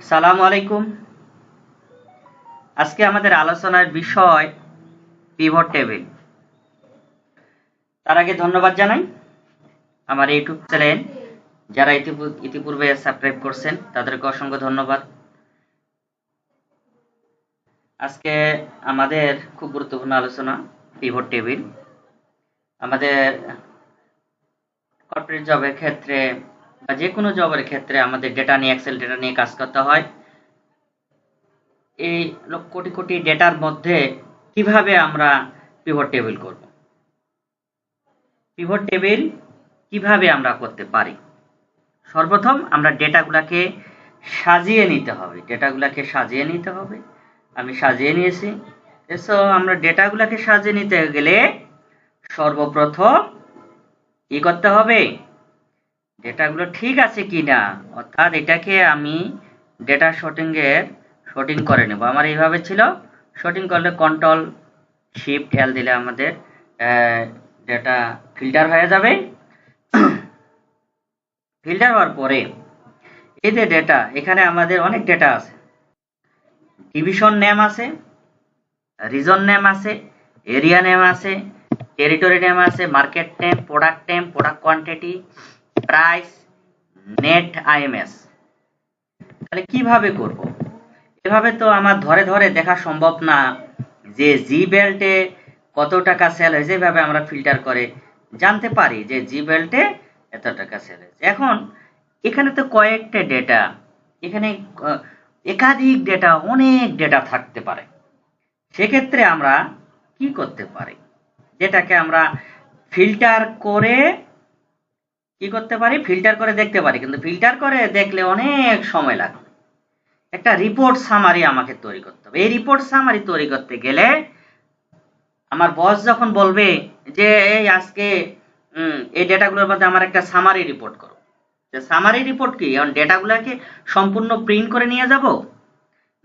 সালামু আলাইকুম। আজকে আমাদের আলোচনার বিষয় পিভট টেবিল। তার আগে ধন্যবাদ জানাই আমার ইউটিউব চ্যানেল যারা ইতিপূর্বে সাবস্ক্রাইব করছেন, তাদেরকে অসংখ্য ধন্যবাদ। আজকে আমাদের খুব গুরুত্বপূর্ণ আলোচনা পিভট টেবিল। আমাদের কর্পোরেট জবের ক্ষেত্রে বা যে কোনো জবের ক্ষেত্রে আমাদের ডেটা নিয়ে, এক্সেল ডেটা নিয়ে কাজ করতে হয়। এই কোটি কোটি ডেটার মধ্যে কিভাবে আমরা পিভট টেবিল করব, পিভট টেবিল কিভাবে আমরা করতে পারি? সর্বপ্রথম আমরা ডেটাগুলোকে সাজিয়ে নিতে হবে। আমি সাজিয়ে নিয়েছি। আমরা ডেটাগুলোকে সাজিয়ে নিতে গেলে সর্বপ্রথম কি করতে হবে? ডেটাগুলো ঠিক আছে কিনা, অর্থাৎ এটাকে আমি ডেটা শর্টিং করে নেব। আমার এইভাবে ছিল, শর্টিং করলে কন্ট্রোল শিফট এল দিলে আমাদের ডেটা ফিল্টার হয়ে যাবে। ফিল্টার হওয়ার পরে এই যে ডেটা, এখানে আমাদের অনেক ডেটা আছে। ডিভিশন নেম আছে, রিজন নেম আছে, এরিয়া নেম আছে, টেরিটরি নেম আছে, market name, product name, product quantity, price, net IMS. তাহলে কিভাবে করব? এভাবে তো আমার ধরে ধরে দেখা সম্ভব না যে জি বেল্টে কত টাকা সেল হয়েছে। এভাবে আমরা ফিল্টার করে জানতে পারি যে জি বেল্টে এত টাকা সেল হয়েছে। এখন এখানে তো কয়েকটা ডেটা, এখানে একাধিক ডেটা, অনেক ডেটা থাকতে পারে। সেক্ষেত্রে আমরা কি করতে পারি? যেটাকে আমরা ফিল্টার করে কি করতে পারি? ফিল্টার করে দেখতে পারি, কিন্তু ফিল্টার করে দেখলে অনেক সময় লাগবে। একটা রিপোর্ট সামারি আমাকে তৈরি করতে হবে। এই রিপোর্ট সামারি তৈরি করতে গেলে আমার বস যখন বলবে যে এই আজকে এই ডেটাগুলোর মধ্যে আমার একটা সামারি রিপোর্ট করো, সামারি রিপোর্ট কি? এখন ডেটাগুলোকে সম্পূর্ণ প্রিন্ট করে নিয়ে যাব,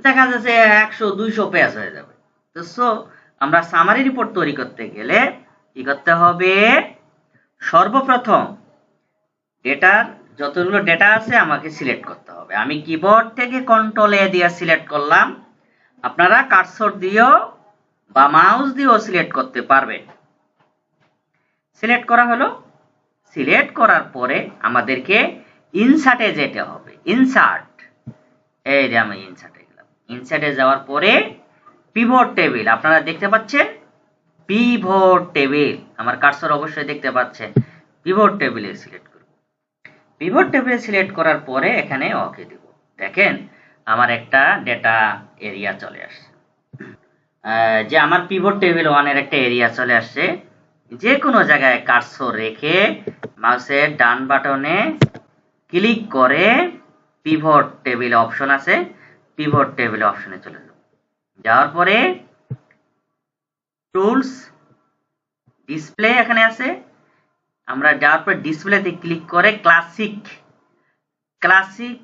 দেখা যাচ্ছে 100-200 পেজ হয়ে যাবে। তো আমরা সামারি রিপোর্ট তৈরি করতে গেলে কি করতে হবে? সর্বপ্রথম ডেটার যতগুলো ডেটা আছে আমাকে সিলেক্ট করতে হবে। আমি কিবোর্ড থেকে কন্ট্রোল এ দিয়ে সিলেক্ট করলাম। আপনারা কার্সর দিয়েও বা মাউস দিয়েও সিলেক্ট করতে পারবেন। সিলেক্ট করা হলো। সিলেক্ট করার পরে আমাদেরকে ইনসার্টে যেতে হবে। ইনসার্ট, এই যে আমি ইনসার্টে গেলাম। ইনসার্টে যাওয়ার পরে পিভট টেবিল আপনারা দেখতে পাচ্ছেন। পিভট টেবিল আমার কার্সর অবশ্যই দেখতে পাচ্ছেন। পিভট টেবিলে সিলেক্ট করব। পিভট টেবিলে সিলেক্ট করার পরে এখানে ওকে দেব। দেখেন আমার একটা ডেটা এরিয়া চলে আসছে, যে আমার পিভট টেবিল 1 এর একটা এরিয়া চলে আসছে। যে কোনো জায়গায় কার্সর রেখে মাউসের ডান বাটনে ক্লিক করে পিভট টেবিল অপশন আছে, পিভট টেবিল অপশনে চলে যাব। যাওয়ার পরে টুলস, ডিসপ্লে এখানে আছে। আমরা যাওয়ার পর ডিসপ্লেতে ক্লিক করে ক্লাসিক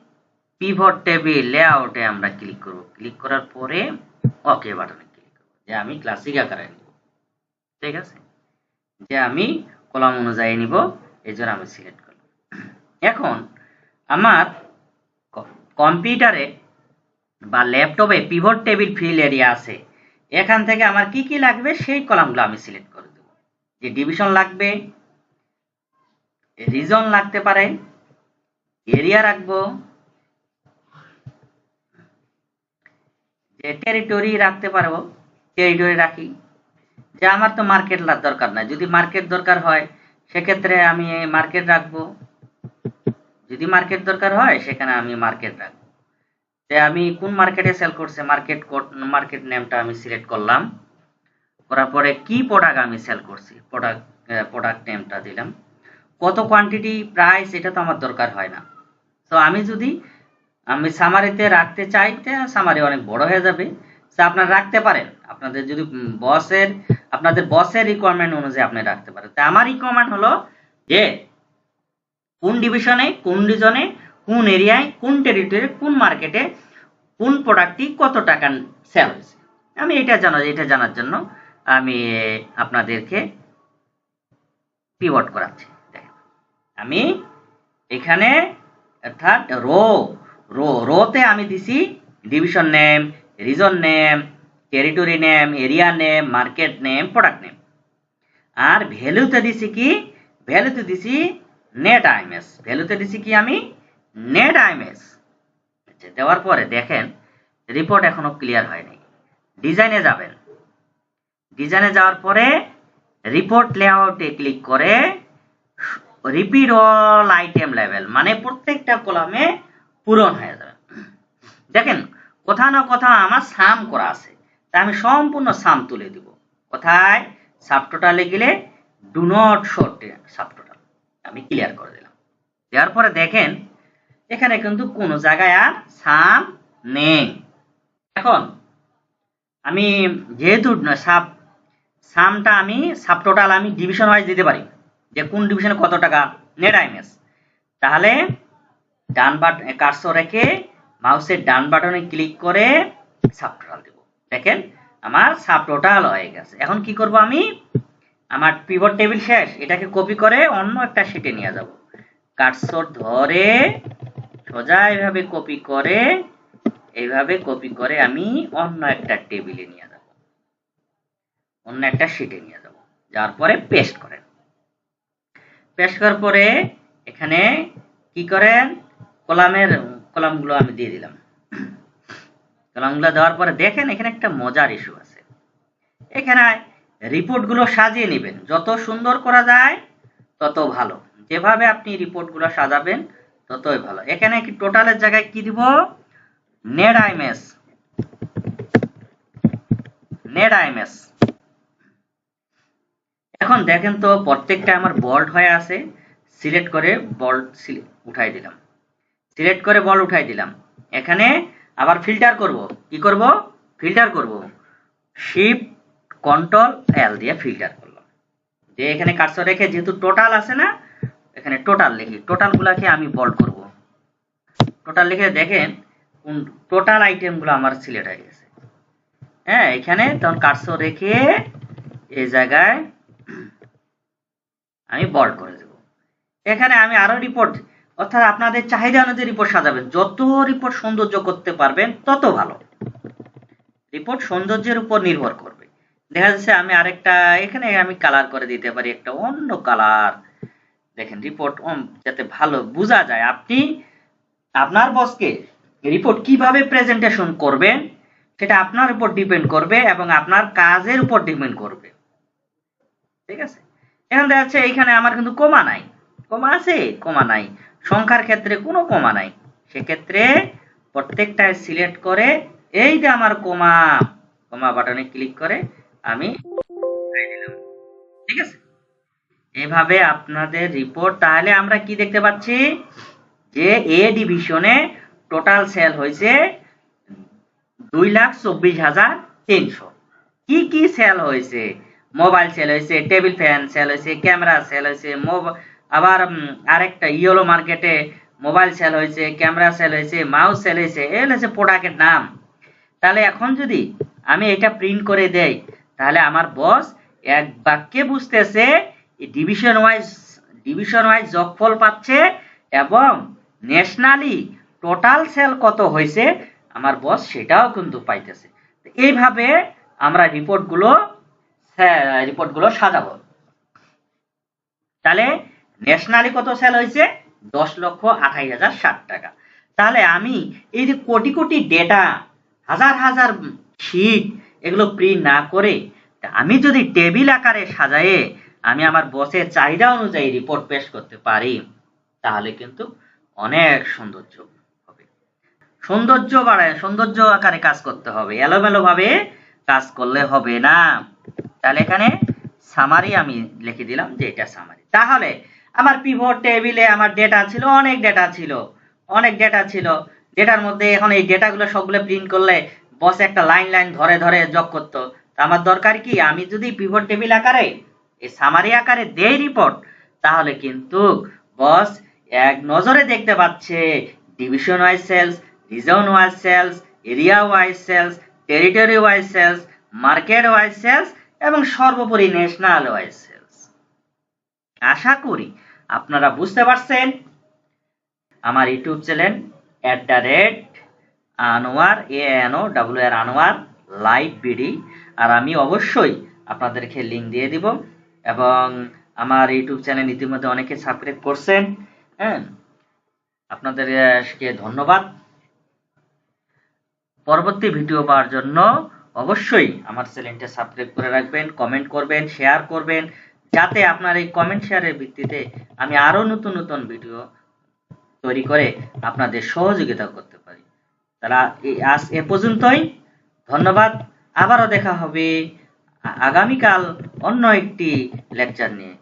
পিভট টেবিল লেআউটে আমরা ক্লিক করব। ক্লিক করার পরে ওকে বাটনে ক্লিক করব, যে আমি ক্লাসিক আকারে নিব। ঠিক আছে, যে আমি কলাম অনুযায়ী নিব, এই জন্য আমি সিলেক্ট করলাম। এখন আমার কম্পিউটারে বা ল্যাপটপে পিভট টেবিল ফিল এরিয়া আছে। এখান থেকে আমার কি কি লাগবে সেই কলামগুলো আমি সিলেক্ট করে দেব। যে ডিভিশন লাগবে, রিজন লাগতে পারে, এরিয়া রাখবো, যে টেরিটরি রাখতে পারবো, টেরিটরি রাখি। যে আমার তো মার্কেট দরকার নাই, যদি মার্কেট দরকার হয় সেক্ষেত্রে আমি মার্কেট রাখবো। যদি মার্কেট দরকার হয় সেখানে আমি মার্কেট রাখবো। যে আমি কোন মার্কেটে সেল করছে, মার্কেট নেমটা আমি সিলেক্ট করলাম। করার পরে কি প্রোডাক্ট আমি সেল করছি, প্রোডাক্ট নেমটা দিলাম। কত কোয়ান্টিটি, প্রাইস, এটা তো আমার দরকার হয় না। তো আমি যদি সামারিতে রাখতে চাই, সামারি অনেক বড় হয়ে যাবে। আপনারা রাখতে পারেন, আপনাদের যদি আপনাদের বসের রিকোয়ারমেন্ট অনুযায়ী আপনি রাখতে পারেন। তা আমার রিকোয়ারমেন্ট হলো যে কোন ডিভিশনে, কোন রিজনে, কোন এরিয়ায়, কোন টেরিটরি, কোন মার্কেটে কোন প্রোডাক্টটি কত টাকা সেল হয়েছে। আমি এটা জানার জন্য আমি আপনাদেরকে পিভট করাচ্ছি। দেখেন আমি এখানে অর্থাৎ রোতে আমি দিছি division name, region name, territory name, area name, market name, product name. আর ভ্যালুতে দিছি কি, ভ্যালুতে দিছি নেট আইএমএস, ভ্যালুতে দিছি কি আমি নেট আইএমএস। দেওয়ার পরে দেখেন রিপোর্ট এখনো ক্লিয়ার হয়নি। ডিজাইনে যাবেন, ডিজাইনে যাওয়ার পরে রিপোর্ট লেআউটে ক্লিক করে রিপিট অল আইটেম লেভেল, মানে প্রত্যেকটা কলামে পূরণ হয়ে যাবে। দেখেন কোথাও না কোথাও আমার সাম করা আছে, তাই আমি সম্পূর্ণ সাম তুলে দিব। কোথায়? সাবটোটালে গেলে ডু নট শো সাবটোটাল আমি ক্লিয়ার করে দিলাম। দেওয়ার পরে দেখেন এখানে কিন্তু কোনো জায়গায় আর সাম নেই। এখন আমি যেহেতু সামটা আমি সাবটোটাল আমি ডিভিশন ওয়াইজ দিতে পারি, যে কোন ডিভিশনে কত টাকা নেট আইএমএস। তাহলে ডান বাটন কার্সর রেখে মাউসের ডান বাটনে ক্লিক করে সাবটোটাল দেব। দেখেন আমার সাবটোটাল হয়ে গেছে। এখন কি করব আমি, আমার পিভট টেবিল শেষ, এটাকে কপি করে অন্য একটা শিটে নিয়ে যাব। কার্সর ধরে সোজা এইভাবে কপি করে, এইভাবে কপি করে আমি অন্য একটা টেবিলে নিয়ে যাব, অন্য একটা শিটে নিয়ে যাব। যাওয়ার পরে পেস্ট করেন। পেস্ট করার পরে এখানে কি করেন, কলামগুলো আমি দিয়ে দিলাম। কলামগুলো দেওয়ার পরে দেখেন এখানে একটা মজার ইস্যু আছে। এখানে রিপোর্টগুলো সাজিয়ে নেবেন, যত সুন্দর করা যায় তত ভালো। যেভাবে আপনি রিপোর্টগুলো সাজাবেন ততই ভালো। এখানে কি টোটালের জায়গায় কি দিব, নেট আইএমএস, নেট আইএমএস। এখন দেখেন তো প্রত্যেকটা আমার বোল্ড হয়ে আছে। সিলেক্ট করে বোল্ড উঠাই দিলাম, সিলেক্ট করে বোল্ড উঠাই দিলাম। এখানে আবার ফিল্টার করব, কি করব, ফিল্টার করব, শিফট কন্ট্রোল এল দিয়ে ফিল্টার করলাম। যে এখানে কার্সর রেখে যেহেতু টোটাল আছে না, এখানে টোটাল লিখি, টোটালগুলোকে আমি বোল্ড করব। টোটাল লিখে দেখেন কোন টোটাল আইটেমগুলো আমার সিলেক্ট হয়ে গেছে। হ্যাঁ, এখানে তখন কার্সর রেখে এই জায়গায় আমি বোল্ড করে দেব। এখানে আমি আরো রিপোর্ট, অর্থাৎ আপনাদের চাহিদা অনুযায়ী রিপোর্ট সাজাবেন। যত রিপোর্ট সৌন্দর্য করতে পারবেন তত ভালো। রিপোর্ট সৌন্দর্যের উপর নির্ভর করবে। দেখা যাচ্ছে আমি আরেকটা এখানে আমি কালার করে দিতে পারি, একটা অন্য কালার। দেখেন রিপোর্ট যাতে ভালো বোঝা যায়, আপনি আপনার বসকে রিপোর্ট কিভাবে প্রেজেন্টেশন করবেন সেটা আপনার উপর ডিপেন্ড করবে এবং আপনার কাজের উপর ডিপেন্ড করবে। ঠিক আছে, এখন দেখা যাচ্ছে এইখানে আমার কিন্তু কমা নাই, কমা আছে, কমা নাই, সংখ্যার ক্ষেত্রে কোনো কমা নাই। সেক্ষেত্রে প্রত্যেকটায় সিলেক্ট করে এই যে আমার কমা, কমা বাটনে ক্লিক করে আমি দিলাম। ঠিক আছে, এভাবে আপনাদের রিপোর্ট। তাহলে আমরা কি দেখতে পাচ্ছি যে এ ডিভিশনে টোটাল সেল হয়েছে 2,24,300। কি কি সেল হয়েছে, মোবাইল সেল হয়েছে, টেবিল ফ্যান সেল হয়েছে, ক্যামেরা সেল হয়েছে, আবার আরেকটা ইয়েলো মার্কেটে মোবাইল সেল হয়েছে, ক্যামেরা সেল হয়েছে, মাউস সেল হয়েছে। এই হচ্ছে প্রোডাক্টের নাম। তাহলে এখন যদি আমি এটা প্রিন্ট করে দেই, তাহলে আমার বস এক বাক্যে বুঝতেছে ডিভিশন ওয়াইজ যোগফল পাচ্ছে এবং ন্যাশনালি টোটাল সেল কত হয়েছে আমার বস সেটাও কিন্তু পাইতেছে। এইভাবে আমরা রিপোর্টগুলো সাজাবো। তাহলে ন্যাশনালি কত সেল হয়েছে, 10,28,060 টাকা। তাহলে আমি এই যে কোটি কোটি ডেটা, হাজার হাজার শীট, এগুলো প্রিন্ট না করে আমি যদি টেবিল আকারে সাজায়ে আমি আমার বসের চাহিদা অনুযায়ী রিপোর্ট পেশ করতে পারি, তাহলে কিন্তু অনেক সৌন্দর্য হবে। সৌন্দর্য বাড়ায়, সৌন্দর্য আকারে কাজ করতে হবে, এলোমেলো ভাবে কাজ করলে হবে না। তাহলে এখানে সামারি আমি লিখে দিলাম যে এটা সামারি। তাহলে আমার পিভট টেবিলে আমার ডেটা ছিল, অনেক ডেটা ছিল, ডেটার মধ্যে এখন এই ডেটাগুলো সবগুলো প্রিন্ট করলে বস একটা লাইন লাইন ধরে ধরে যোগ করতো। আমার দরকার কি, আমি যদি পিভট টেবিল আকারে এই সামারি আকারে দেই রিপোর্ট, তাহলে কিন্তু বস এক নজরে দেখতে পাচ্ছে division wise sales, region wise sales, area wise sales, territory wise sales, market wise sales এবং সর্বোপরি ন্যাশনাল ওয়াইজ সেলস। আশা করি আপনারা বুঝতে পারছেন। আমার YouTube channel @Anwar ANOWR Anwar live BD. আর আমি অবশ্যই আপনাদেরকে লিঙ্ক দিয়ে দিব, এবং আমার ইউটিউব চ্যানেল ইতিমধ্যে অনেকে সাবস্ক্রাইব করছেন। হ্যাঁ, আপনাদেরকে ধন্যবাদ। পরবর্তী ভিডিও পাওয়ার জন্য অবশ্যই আমার চ্যানেলটা সাবস্ক্রাইব করে রাখবেন, কমেন্ট করবেন, শেয়ার করবেন, যাতে আপনার এই কমেন্ট শেয়ারের ভিত্তিতে আমি আরো নতুন নতুন ভিডিও তৈরি করে আপনাদের সহযোগিতা করতে পারি। তারা আজ এ পর্যন্তই। ধন্যবাদ। আবারও দেখা হবে আগামীকাল অন্য একটি লেকচার নিয়ে।